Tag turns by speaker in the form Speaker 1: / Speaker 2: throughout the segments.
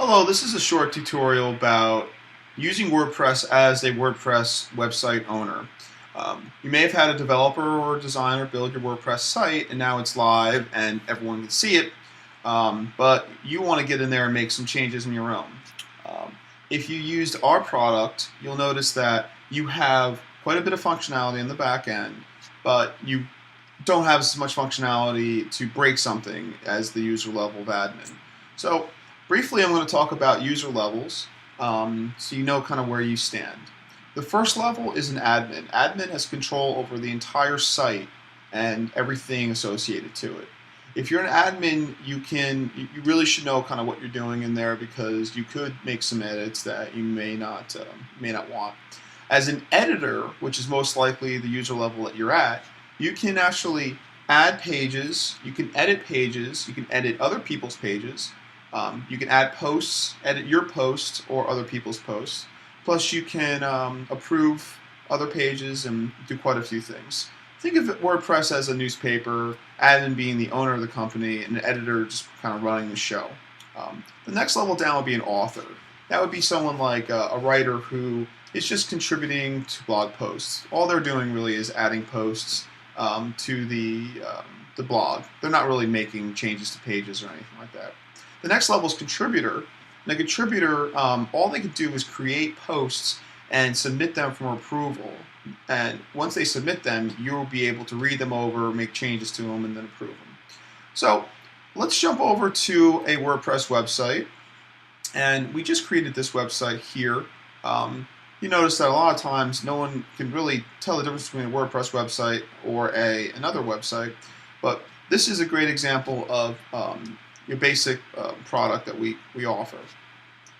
Speaker 1: Hello, this is a short tutorial about using WordPress as a WordPress website owner. You may have had a developer or designer build your WordPress site and now it's live and everyone can see it, but you want to get in there and make some changes in your own. If you used our product, you'll notice that you have quite a bit of functionality in the back end, but you don't have as much functionality to break something as the user level of admin. So briefly, I'm going to talk about user levels, so you know kind of where you stand. The first level is an admin. Admin has control over the entire site and everything associated to it. If you're an admin, you really should know kind of what you're doing in there because you could make some edits that you may not want. As an editor, which is most likely the user level that you're at, you can actually add pages, you can edit other people's pages. You can add posts, edit your posts or other people's posts. Plus you can approve other pages and do quite a few things. Think of WordPress as a newspaper, admin being the owner of the company, and the editor just kind of running the show. The next level down would be an author. That would be someone like a writer who is just contributing to blog posts. All they're doing really is adding posts to the blog. They're not really making changes to pages or anything like that. The next level is contributor. And a contributor, all they can do is create posts and submit them for approval. And once they submit them, you'll be able to read them over, make changes to them, and then approve them. So let's jump over to a WordPress website. And we just created this website here. You notice that a lot of times no one can really tell the difference between a WordPress website or another website. But this is a great example of your basic product that we offer.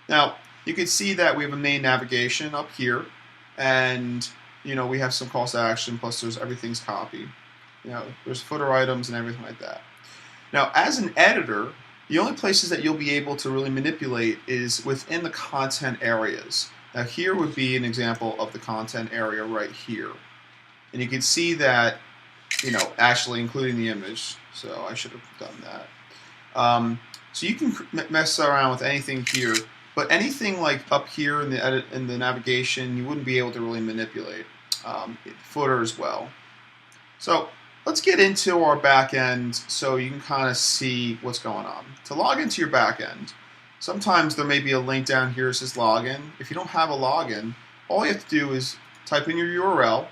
Speaker 1: Now you can see that we have a main navigation up here, and we have some calls to action, plus there's everything's copied. There's footer items and everything like that. Now as an editor, the only places that you'll be able to really manipulate is within the content areas. Now here would be an example of the content area right here, and you can see that actually including the image, so I should have done that. So you can mess around with anything here, but anything like up here in the navigation, you wouldn't be able to really manipulate. Footer as well. So let's get into our back end so you can kind of see what's going on. To log into your back end, sometimes there may be a link down here that says login. If you don't have a login, all you have to do is type in your URL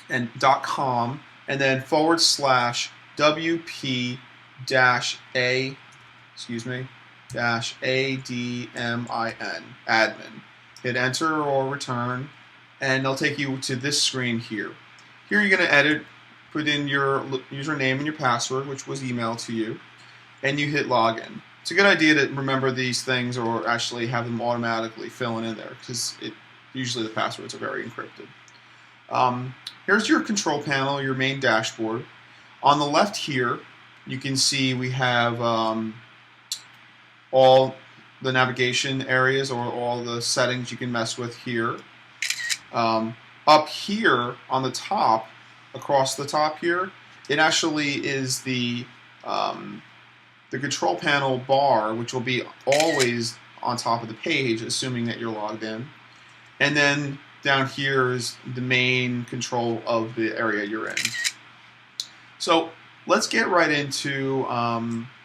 Speaker 1: and .com and then /WP -a, -admin, admin. Hit enter or return, and they'll take you to this screen here. Here you're going to edit, put in your username and your password, which was emailed to you, and you hit login. It's a good idea to remember these things or actually have them automatically filling in there because usually the passwords are very encrypted. Here's your control panel, your main dashboard. On the left here, you can see we have all the navigation areas or all the settings you can mess with here. Up here on the top, across the top here, it actually is the control panel bar, which will be always on top of the page, assuming that you're logged in. And then down here is the main control of the area you're in. So let's get right into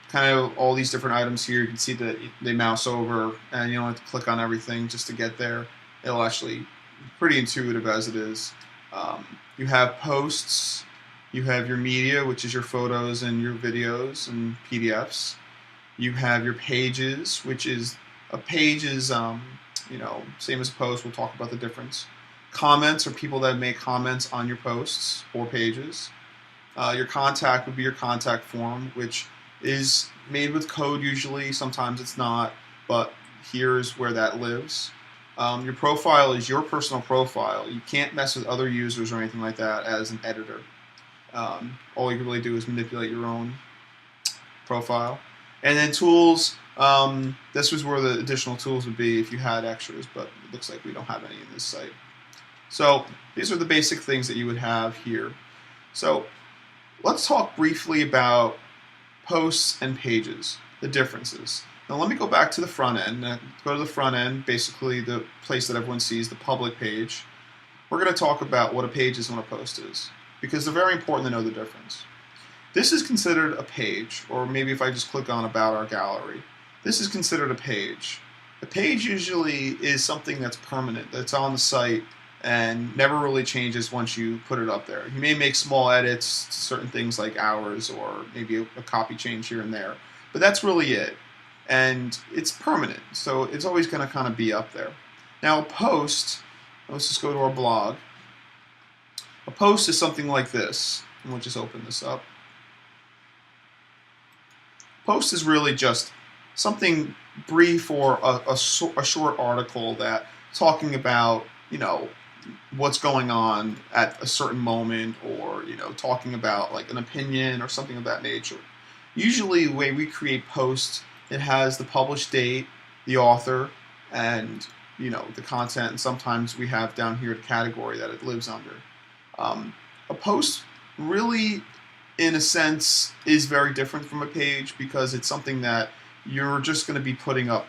Speaker 1: kind of all these different items here. You can see that they mouse over, and you don't have to click on everything just to get there. It'll actually pretty intuitive as it is. You have posts, you have your media, which is your photos and your videos and PDFs. You have your pages, which is a page is same as a post. We'll talk about the difference. Comments are people that make comments on your posts or pages. Your contact would be your contact form, which is made with code usually. Sometimes it's not, but here's where that lives. Your profile is your personal profile. You can't mess with other users or anything like that as an editor. All you can really do is manipulate your own profile. And then tools, this was where the additional tools would be if you had extras, but it looks like we don't have any in this site. So these are the basic things that you would have here. So let's talk briefly about posts and pages, the differences. Now let me go back to the front end. Go to the front end, basically the place that everyone sees, the public page. We're going to talk about what a page is and what a post is, because they're very important to know the difference. This is considered a page, or maybe if I just click on About Our Gallery, this is considered a page. A page usually is something that's permanent, that's on the site and never really changes once you put it up there. You may make small edits to certain things like hours or maybe a copy change here and there, but that's really it. And it's permanent, so it's always going to kind of be up there. Now a post, let's just go to our blog. A post is something like this, and we'll just open this up. Post is really just something brief or a short article that talking about, what's going on at a certain moment, or, talking about like an opinion or something of that nature. Usually the way we create posts, it has the published date, the author, and the content, and sometimes we have down here the category that it lives under. A post really, in a sense, is very different from a page because it's something that you're just going to be putting up,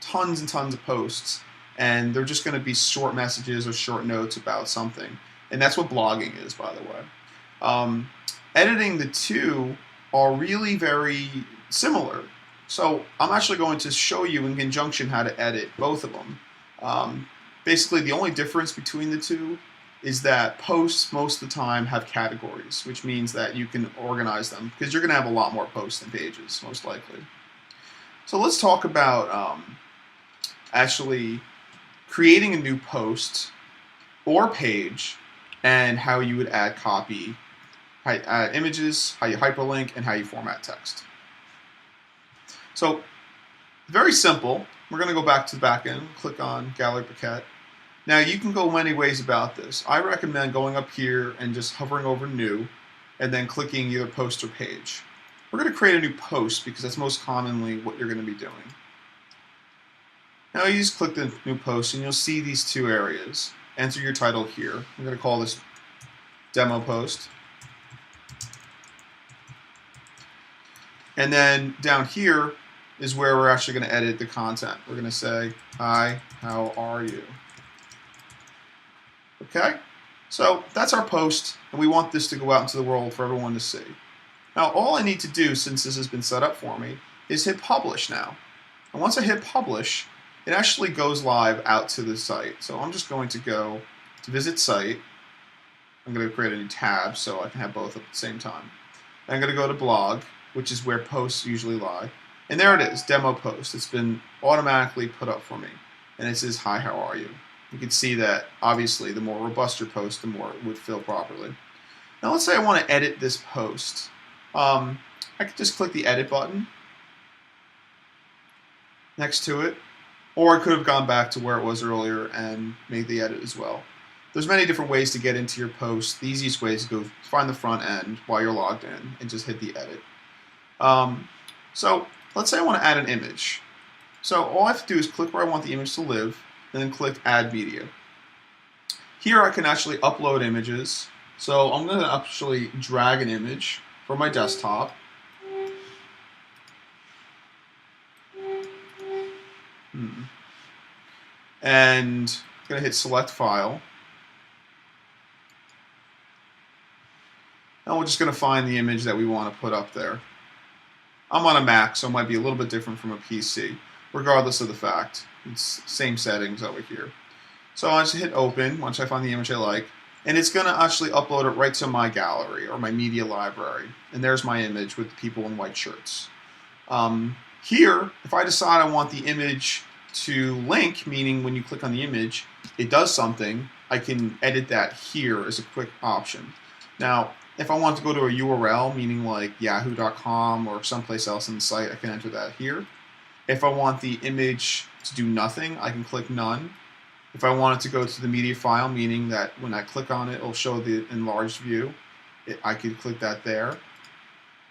Speaker 1: tons and tons of posts, and they're just going to be short messages or short notes about something. And that's what blogging is, by the way. Editing, the two are really very similar. So I'm actually going to show you in conjunction how to edit both of them. Basically, the only difference between the two is that posts most of the time have categories, which means that you can organize them because you're going to have a lot more posts than pages, most likely. So let's talk about actually creating a new post or page and how you would add copy, add images, how you hyperlink, and how you format text. So, very simple. We're going to go back to the back end, click on Gallery Paquette. Now, you can go many ways about this. I recommend going up here and just hovering over New, and then clicking either Post or Page. We're going to create a new post because that's most commonly what you're going to be doing. Now, you just click the New Post, and you'll see these two areas. Enter your title here. I'm going to call this Demo Post. And then down here is where we're actually going to edit the content. We're going to say, hi, how are you? Okay? So that's our post, and we want this to go out into the world for everyone to see. Now, all I need to do, since this has been set up for me, is hit publish now. And once I hit publish, it actually goes live out to the site. So I'm just going to go to visit site. I'm going to create a new tab so I can have both at the same time. I'm going to go to blog, which is where posts usually lie. And there it is, demo post. It's been automatically put up for me. And it says, hi, how are you? You can see that, obviously, the more robust your post, the more it would fill properly. Now, let's say I want to edit this post. I could just click the edit button next to it. Or I could have gone back to where it was earlier and made the edit as well. There's many different ways to get into your post. The easiest way is to go find the front end while you're logged in and just hit the edit. So let's say I want to add an image. So all I have to do is click where I want the image to live, and then click Add Media. Here I can actually upload images. So I'm going to actually drag an image from my desktop. And I'm going to hit Select File. And we're just going to find the image that we want to put up there. I'm on a Mac, so it might be a little bit different from a PC, regardless of the fact. It's same settings over here. So I just hit Open once I find the image I like, and it's going to actually upload it right to my gallery or my media library. And there's my image with the people in white shirts. Here, if I decide I want the image to link, meaning when you click on the image, it does something, I can edit that here as a quick option. Now, if I want to go to a URL, meaning like yahoo.com or someplace else in the site, I can enter that here. If I want the image to do nothing, I can click None. If I want it to go to the media file, meaning that when I click on it, it'll show the enlarged view, I could click that there.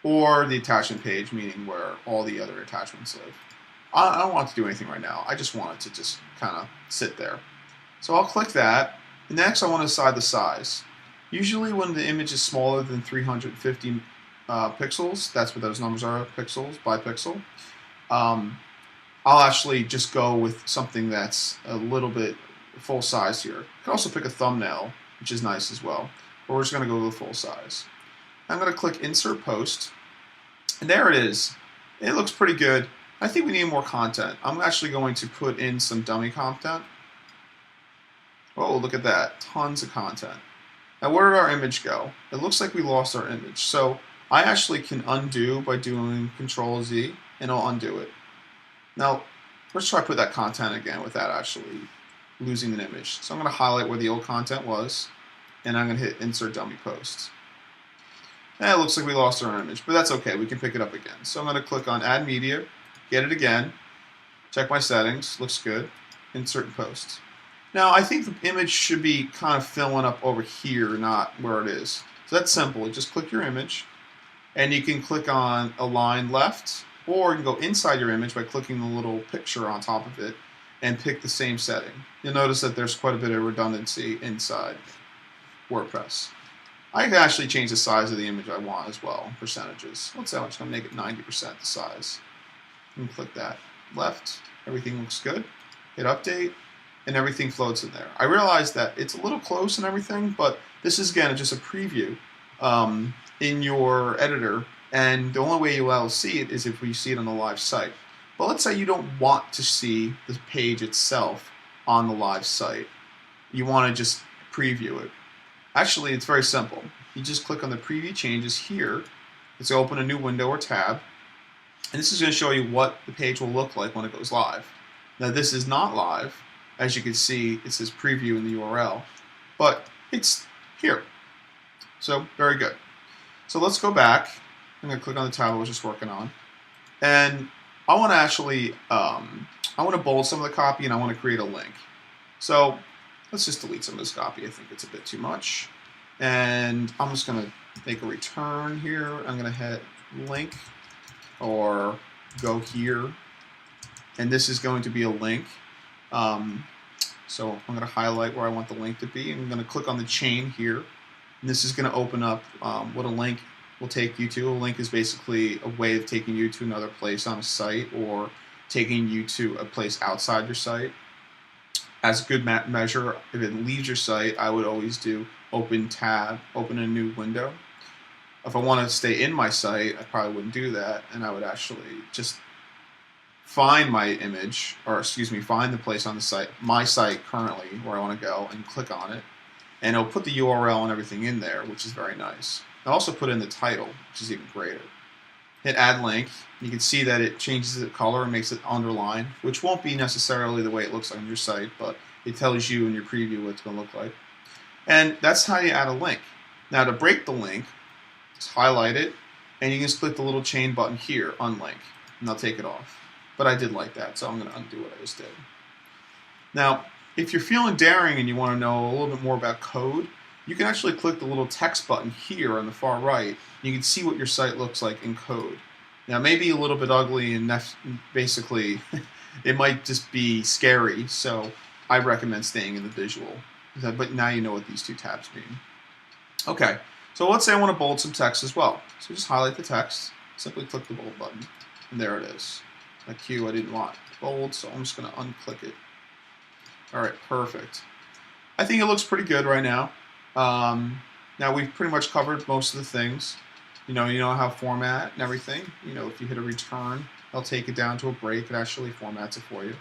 Speaker 1: Or the attachment page, meaning where all the other attachments live. I don't want to do anything right now. I just want it to just kind of sit there. So I'll click that. And next I want to decide the size. Usually when the image is smaller than 350 pixels, that's what those numbers are, pixels by pixel, I'll actually just go with something that's a little bit full size here. You can also pick a thumbnail, which is nice as well. But we're just going to go with full size. I'm going to click Insert Post. And there it is. It looks pretty good. I think we need more content. I'm actually going to put in some dummy content. Oh, look at that. Tons of content. Now, where did our image go? It looks like we lost our image. So I actually can undo by doing Control-Z, and I'll undo it. Now, let's try to put that content again without actually losing an image. So I'm going to highlight where the old content was, and I'm going to hit Insert Dummy Post. And it looks like we lost our image, but that's okay. We can pick it up again. So I'm going to click on Add Media, get it again, check my settings, looks good, Insert Post. Now, I think the image should be kind of filling up over here, not where it is. So that's simple. Just click your image, and you can click on Align Left, or you can go inside your image by clicking the little picture on top of it and pick the same setting. You'll notice that there's quite a bit of redundancy inside WordPress. I can actually change the size of the image I want as well, percentages. Let's say I'm just going to make it 90% the size. And click that. Left, everything looks good. Hit Update, and everything floats in there. I realize that it's a little close and everything, but this is, again, just a preview in your editor, and the only way you'll be able to see it is if we see it on the live site. But let's say you don't want to see the page itself on the live site. You want to just preview it. Actually, it's very simple. You just click on the Preview Changes here. It's going to open a new window or tab, and this is going to show you what the page will look like when it goes live. Now, this is not live. As you can see, it says Preview in the URL, but it's here. So, very good. So let's go back. I'm going to click on the tab I was just working on, and I want to actually, I want to bold some of the copy, and I want to create a link. So let's just delete some of this copy. I think it's a bit too much. And I'm just going to make a return here. I'm going to hit link or go here. And this is going to be a link. So I'm going to highlight where I want the link to be. And I'm going to click on the chain here. And this is going to open up what a link will take you to. A link is basically a way of taking you to another place on a site or taking you to a place outside your site. As a good measure, if it leaves your site, I would always do open tab, open a new window. If I want to stay in my site, I probably wouldn't do that, and I would actually just find my image, or excuse me, find the place on the site, my site currently, where I want to go, and click on it. And it'll put the URL and everything in there, which is very nice. I'll also put in the title, which is even greater. Hit Add Link. You can see that it changes the color and makes it underline, which won't be necessarily the way it looks on your site, but it tells you in your preview what it's going to look like. And that's how you add a link. Now to break the link, just highlight it, and you can just click the little chain button here, Unlink, and I'll take it off. But I did like that, so I'm going to undo what I just did. Now, if you're feeling daring and you want to know a little bit more about code, you can actually click the little text button here on the far right. You can see what your site looks like in code. Now, it may be a little bit ugly and basically it might just be scary, so I recommend staying in the visual. But now you know what these two tabs mean. Okay, so let's say I want to bold some text as well. So just highlight the text, simply click the bold button, and there it is. My cue I didn't want bold, so I'm just going to unclick it. All right, perfect. I think it looks pretty good right now. Now we've pretty much covered most of the things. You know how format and everything. If you hit a return, they'll take it down to a break. It actually formats it for you.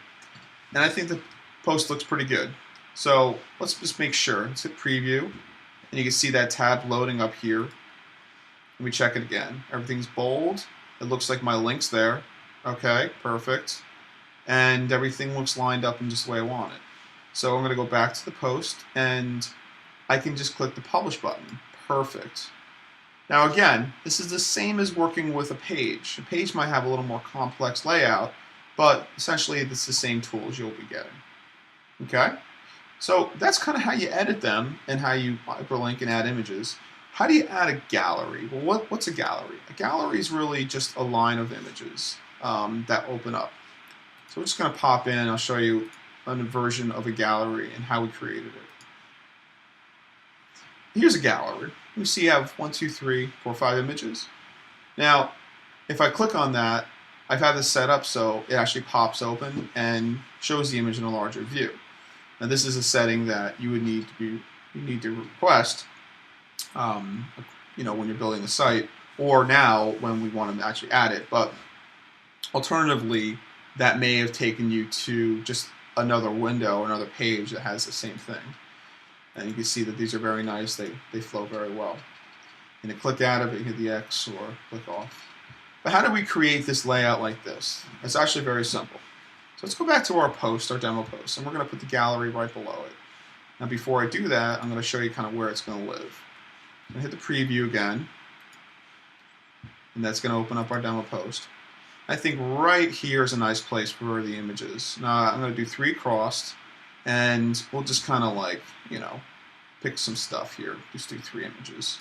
Speaker 1: And I think the post looks pretty good. So let's just make sure. Let's hit preview, and you can see that tab loading up here. Let me check it again. Everything's bold. It looks like my link's there. Okay, perfect. And everything looks lined up in just the way I want it. So I'm going to go back to the post, and I can just click the publish button. Perfect. Now again, this is the same as working with a page. A page might have a little more complex layout, but essentially it's the same tools you'll be getting. Okay? So that's kind of how you edit them and how you hyperlink and add images. How do you add a gallery? Well, what's a gallery? A gallery is really just a line of images that open up. So we're just going to pop in and I'll show you a version of a gallery and how we created it. Here's a gallery. You see I have 1, 2, 3, 4, 5 images. Now, if I click on that, I've had this set up so it actually pops open and shows the image in a larger view. Now this is a setting that you would need to request, when you're building a site, or now when we want to actually add it. But alternatively, that may have taken you to just another window, another page that has the same thing. And you can see that these are very nice. They flow very well. And to click out of it, hit the X or click off. But how do we create this layout like this? It's actually very simple. So let's go back to our post, our demo post, and we're going to put the gallery right below it. Now before I do that, I'm going to show you kind of where it's going to live. I'm going to hit the preview again, and that's going to open up our demo post. I think right here is a nice place for the images. Now I'm going to do 3 crossed, and we'll just kind of like, pick some stuff here. Just do 3 images.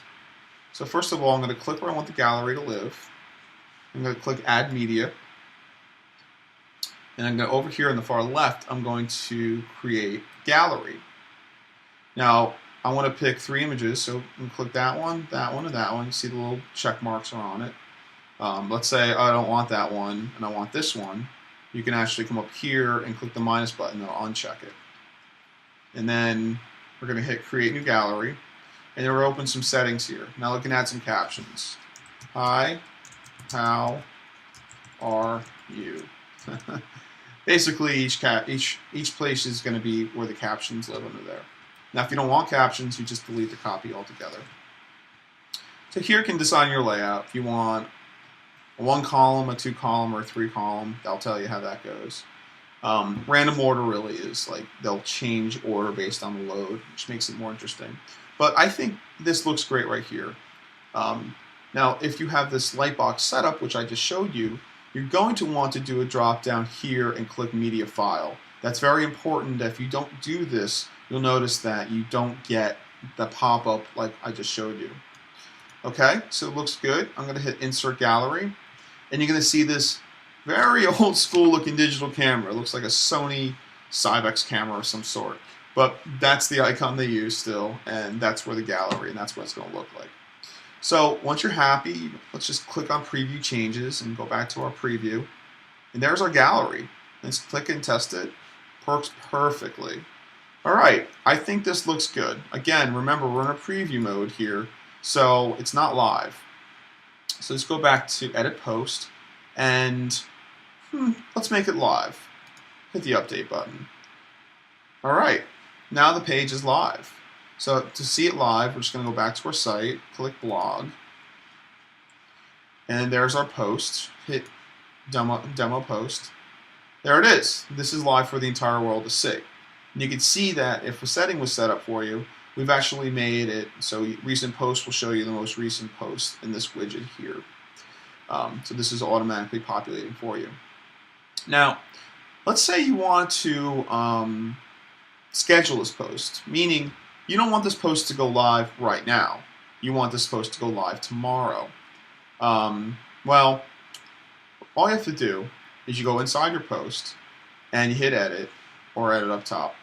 Speaker 1: So first of all, I'm going to click where I want the gallery to live. I'm going to click Add Media. And I'm going to, over here on the far left, I'm going to create Gallery. Now, I want to pick 3 images, so I'm going to click that one, and that one. You see the little check marks are on it. Let's say I don't want that one, and I want this one. You can actually come up here and click the minus button, and I'll uncheck it. And then we're going to hit Create New Gallery. And then we're open some settings here. Now we can add some captions. Hi, how are you? Basically, each place is going to be where the captions live under there. Now, if you don't want captions, you just delete the copy altogether. So here you can design your layout. If you want a 1 column, a 2 column, or a 3 column, they'll tell you how that goes. Random order really is like they'll change order based on the load, which makes it more interesting. But I think this looks great right here. Now, if you have this lightbox setup, which I just showed you, you're going to want to do a drop down here and click Media File. That's very important. If you don't do this, you'll notice that you don't get the pop-up like I just showed you. Okay, so it looks good. I'm going to hit Insert Gallery, and you're going to see this very old school looking digital camera. It looks like a Sony Cybex camera of some sort. But that's the icon they use still, and that's where the gallery, and that's what it's going to look like. So once you're happy, let's just click on Preview Changes and go back to our preview. And there's our gallery. Let's click and test it. Works perfectly. All right, I think this looks good. Again, remember, we're in a preview mode here, so it's not live. So let's go back to Edit Post, and let's make it live. Hit the Update button. All right. Now the page is live. So to see it live, we're just going to go back to our site, click Blog, and there's our post. Hit Demo Post. There it is. This is live for the entire world to see. And you can see that if a setting was set up for you, we've actually made it so Recent Posts will show you the most recent post in this widget here. So this is automatically populating for you. Now, let's say you want to schedule this post, meaning you don't want this post to go live right now. You want this post to go live tomorrow. Well, all you have to do is you go inside your post and you hit Edit or Edit up top.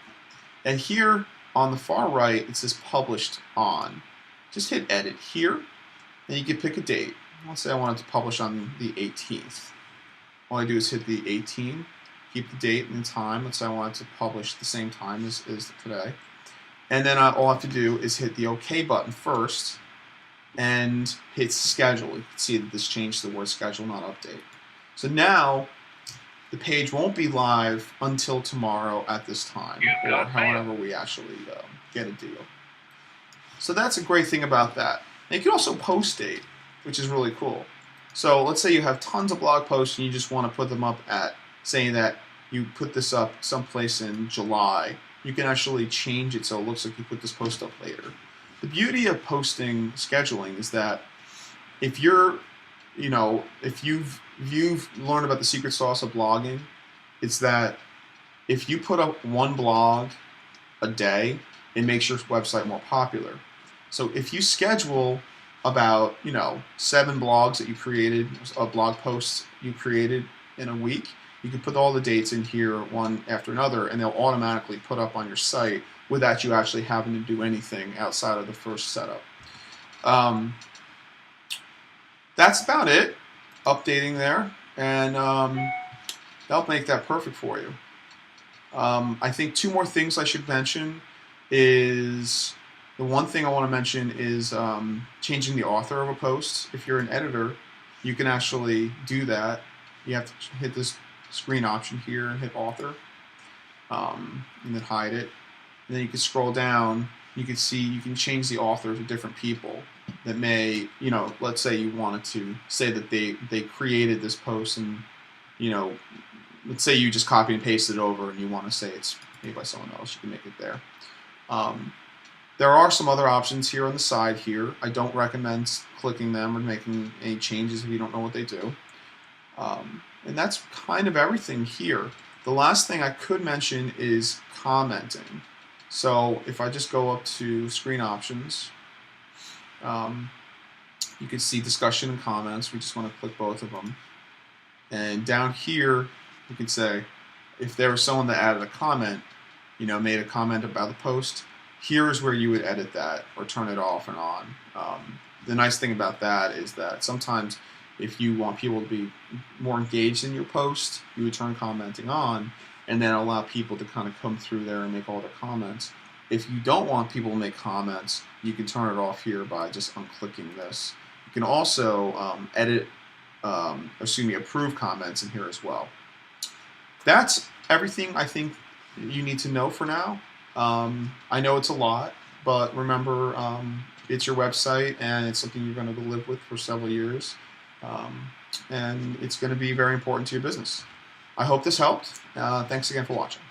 Speaker 1: And here on the far right, it says Published On. Just hit Edit here, and you can pick a date. Let's say I wanted to publish on the 18th. All I do is hit the 18, keep the date and time. Let's say I wanted to publish the same time as today. And then all I have to do is hit the OK button first and hit Schedule. You can see that this changed the word schedule, not update. So now the page won't be live until tomorrow at this time, or however we actually get a deal. So that's a great thing about that. And you can also post date, which is really cool. So let's say you have tons of blog posts and you just want to put them up at, saying that you put this up someplace in July. You can actually change it so it looks like you put this post up later. The beauty of posting scheduling is that if you're, if you've learned about the secret sauce of blogging, it's that if you put up one blog a day, it makes your website more popular. So if you schedule about 7 blogs that you created, blog posts you created in a week, you can put all the dates in here one after another, and they'll automatically put up on your site without you actually having to do anything outside of the first setup. That's about it. Updating there, and that'll make that perfect for you. I think two more things I should mention is the one thing I want to mention is changing the author of a post. If you're an editor, you can actually do that. You have to hit this screen option here and hit author, and then hide it. And then you can scroll down. You can see you can change the author to different people that may, let's say you wanted to say that they created this post, and let's say you just copy and paste it over and you want to say it's made by someone else, you can make it there. There are some other options here on the side here. I don't recommend clicking them or making any changes if you don't know what they do. And that's kind of everything here. The last thing I could mention is commenting. So if I just go up to screen options, you can see discussion and comments. We just want to click both of them. And down here, you can say, if there was someone that added a comment, made a comment about the post, here's where you would edit that or turn it off and on. The nice thing about that is that sometimes if you want people to be more engaged in your post, you would turn commenting on and then allow people to kind of come through there and make all their comments. If you don't want people to make comments, you can turn it off here by just unclicking this. You can also approve comments in here as well. That's everything I think you need to know for now. I know it's a lot, but remember, it's your website and it's something you're going to live with for several years. And it's going to be very important to your business. I hope this helped. Thanks again for watching.